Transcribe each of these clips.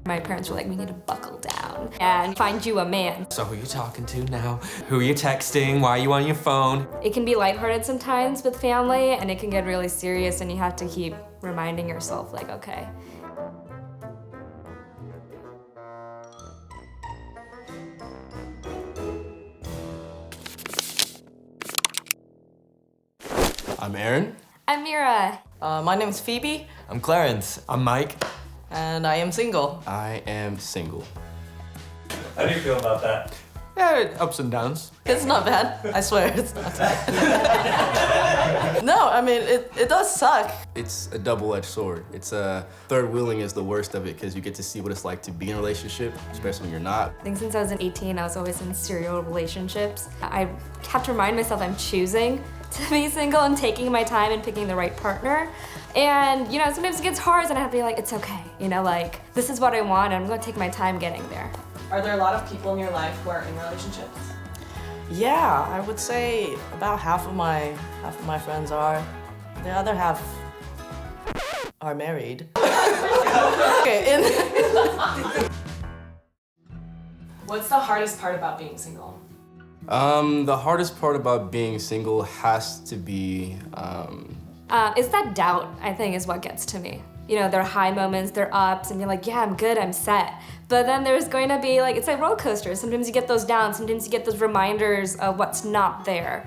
My parents were like, we need to buckle down and find you a man. So who are you talking to now? Who are you texting? Why are you on your phone? It can be lighthearted sometimes with family, and it can get really serious, and you have to keep reminding yourself, like, okay. I'm Aaron. I'm Mira. My name is Phoebe. I'm Clarence. I'm Mike. And I am single. I am single. How do you feel about that? Yeah, ups and downs. It's not bad. I swear it's not bad. No, I mean, it does suck. It's a double-edged sword. It's third wheeling is the worst of it because you get to see what it's like to be in a relationship, especially when you're not. I think since I was 18, I was always in serial relationships. I have to remind myself I'm choosing to be single and taking my time and picking the right partner. And, you know, sometimes it gets hard and I have to be like, it's okay. You know, like, this is what I want and I'm gonna take my time getting there. Are there a lot of people in your life who are in relationships? Yeah, I would say about half of my friends are. The other half are married. Okay. What's the hardest part about being single? The hardest part about being single has to be, It's that doubt, I think, is what gets to me. You know, there are high moments, there are ups, and you're like, yeah, I'm good, I'm set. But then there's going to be like, it's like roller coasters. Sometimes you get those downs, sometimes you get those reminders of what's not there.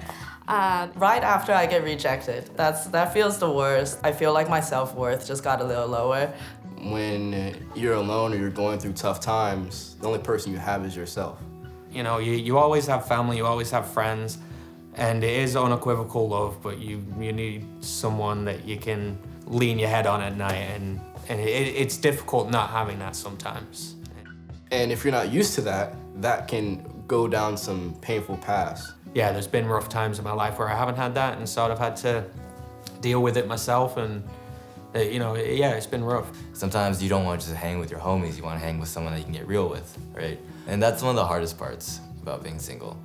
Right after I get rejected, that feels the worst. I feel like my self-worth just got a little lower. when you're alone or you're going through tough times, the only person you have is yourself. You know, you always have family, you always have friends, and it is unequivocal love, but you need someone that you can lean your head on at night, and it's difficult not having that sometimes. And if you're not used to that, that can go down some painful paths. Yeah, there's been rough times in my life where I haven't had that, and sort of had to deal with it myself, and you know, yeah, it's been rough. Sometimes you don't want to just hang with your homies, you want to hang with someone that you can get real with, right? And that's one of the hardest parts about being single.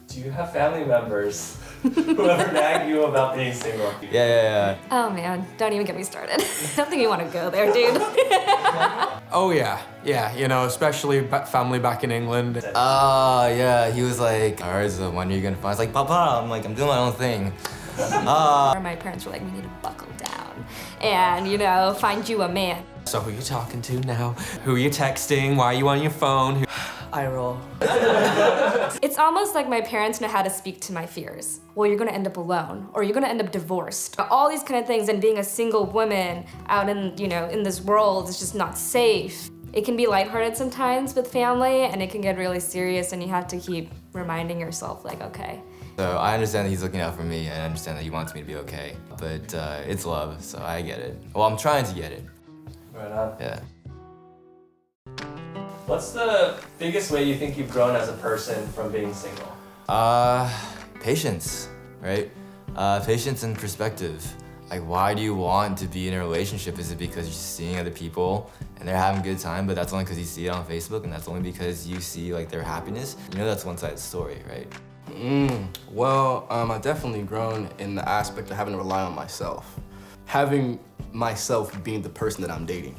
Do you have family members who ever nag you about being single? Yeah. Oh man, don't even get me started. I don't think you want to go there, dude. Oh yeah, you know, especially family back in England. Yeah, he was like, all right, so when are you gonna find? I was like, Papa, I'm doing my own thing. My parents were like, we need to buckle down and, you know, find you a man. So who are you talking to now? Who are you texting? Why are you on your phone? I roll. It's almost like my parents know how to speak to my fears. Well, you're gonna end up alone, or you're gonna end up divorced. All these kind of things, and being a single woman out in, you know, in this world is just not safe. It can be lighthearted sometimes with family, and it can get really serious, and you have to keep reminding yourself, like, okay. So I understand that he's looking out for me, and I understand that he wants me to be okay. But it's love, so I get it. Well, I'm trying to get it. Right on. Yeah. What's the biggest way you think you've grown as a person from being single? Patience, right? Patience and perspective. Like, why do you want to be in a relationship? Is it because you're seeing other people and they're having a good time, but that's only because you see it on Facebook, and that's only because you see like their happiness? You know, that's one-sided story, right? Well, I've definitely grown in the aspect of having to rely on myself. Having myself being the person that I'm dating.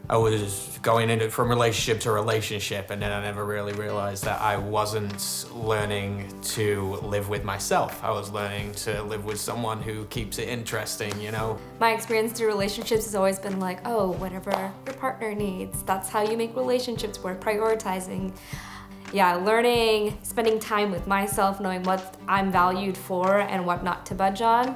I was going into from relationship to relationship, and then I never really realized that I wasn't learning to live with myself. I was learning to live with someone who keeps it interesting, you know? My experience through relationships has always been like, oh, whatever your partner needs, that's how you make relationships work, prioritizing. Yeah, learning, spending time with myself, knowing what I'm valued for and what not to budge on.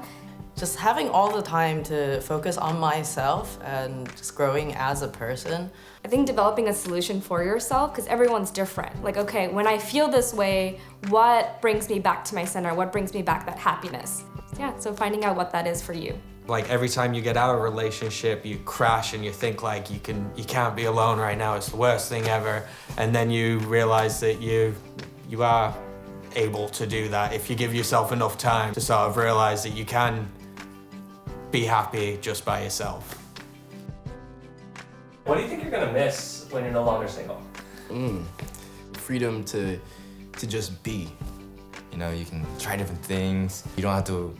Just having all the time to focus on myself and just growing as a person. I think developing a solution for yourself, because everyone's different. Like, okay, when I feel this way, what brings me back to my center? What brings me back that happiness? Yeah, so finding out what that is for you. Like every time you get out of a relationship, you crash and you think like you can't be alone right now, it's the worst thing ever. And then you realize that you are able to do that if you give yourself enough time to sort of realize that you can be happy just by yourself. What do you think you're gonna miss when you're no longer single? Freedom to just be. You know, you can try different things. You don't have to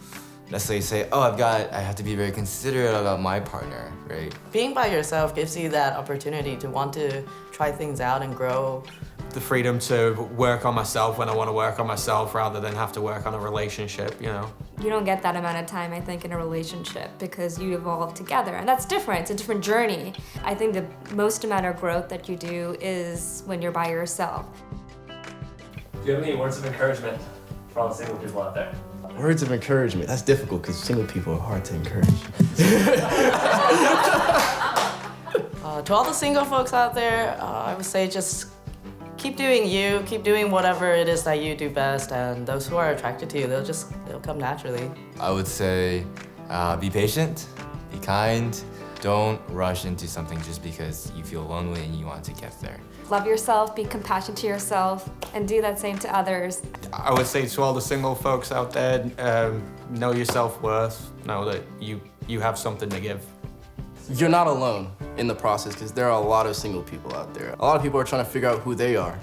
necessarily say, oh, I have to be very considerate about my partner, right? Being by yourself gives you that opportunity to want to try things out and grow. The freedom to work on myself when I want to work on myself rather than have to work on a relationship, you know. You don't get that amount of time, I think, in a relationship because you evolve together, and that's different. It's a different journey. I think the most amount of growth that you do is when you're by yourself. Do you have any words of encouragement for all the single people out there? Words of encouragement. That's difficult because single people are hard to encourage. To all the single folks out there, I would say just keep doing you, keep doing whatever it is that you do best, and those who are attracted to you, they'll come naturally. I would say be patient, be kind, don't rush into something just because you feel lonely and you want to get there. Love yourself, be compassionate to yourself, and do that same to others. I would say to all the single folks out there, know your self-worth, know that you have something to give. You're not alone in the process because there are a lot of single people out there. A lot of people are trying to figure out who they are.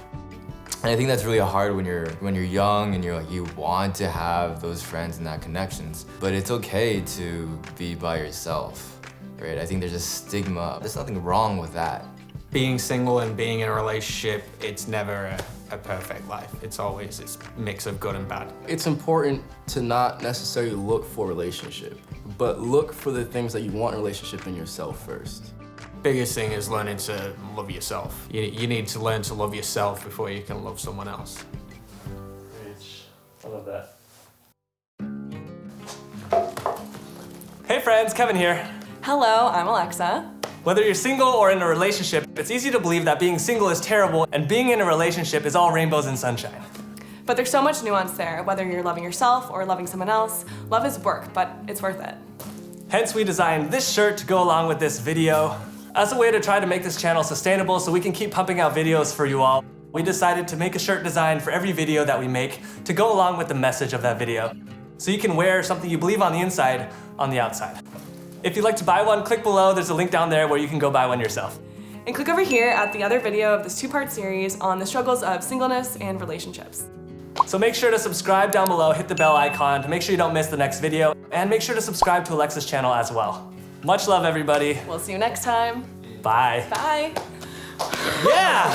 And I think that's really hard when you're young and you want to have those friends and that connections. But it's okay to be by yourself, right? I think there's a stigma. There's nothing wrong with that. Being single and being in a relationship, it's never a perfect life. It's always this mix of good and bad. It's important to not necessarily look for a relationship, but look for the things that you want in a relationship in yourself first. Biggest thing is learning to love yourself. You need to learn to love yourself before you can love someone else. Preach. I love that. Hey friends, Kevin here. Hello, I'm Alexa. Whether you're single or in a relationship, it's easy to believe that being single is terrible and being in a relationship is all rainbows and sunshine. But there's so much nuance there, whether you're loving yourself or loving someone else. Love is work, but it's worth it. Hence, we designed this shirt to go along with this video. As a way to try to make this channel sustainable so we can keep pumping out videos for you all, we decided to make a shirt design for every video that we make to go along with the message of that video. So you can wear something you believe on the inside, on the outside. If you'd like to buy one, click below. There's a link down there where you can go buy one yourself. And click over here at the other video of this two-part series on the struggles of singleness and relationships. So make sure to subscribe down below, hit the bell icon to make sure you don't miss the next video, and make sure to subscribe to Alexa's channel as well. Much love, everybody. We'll see you next time. Bye. Bye. Yeah!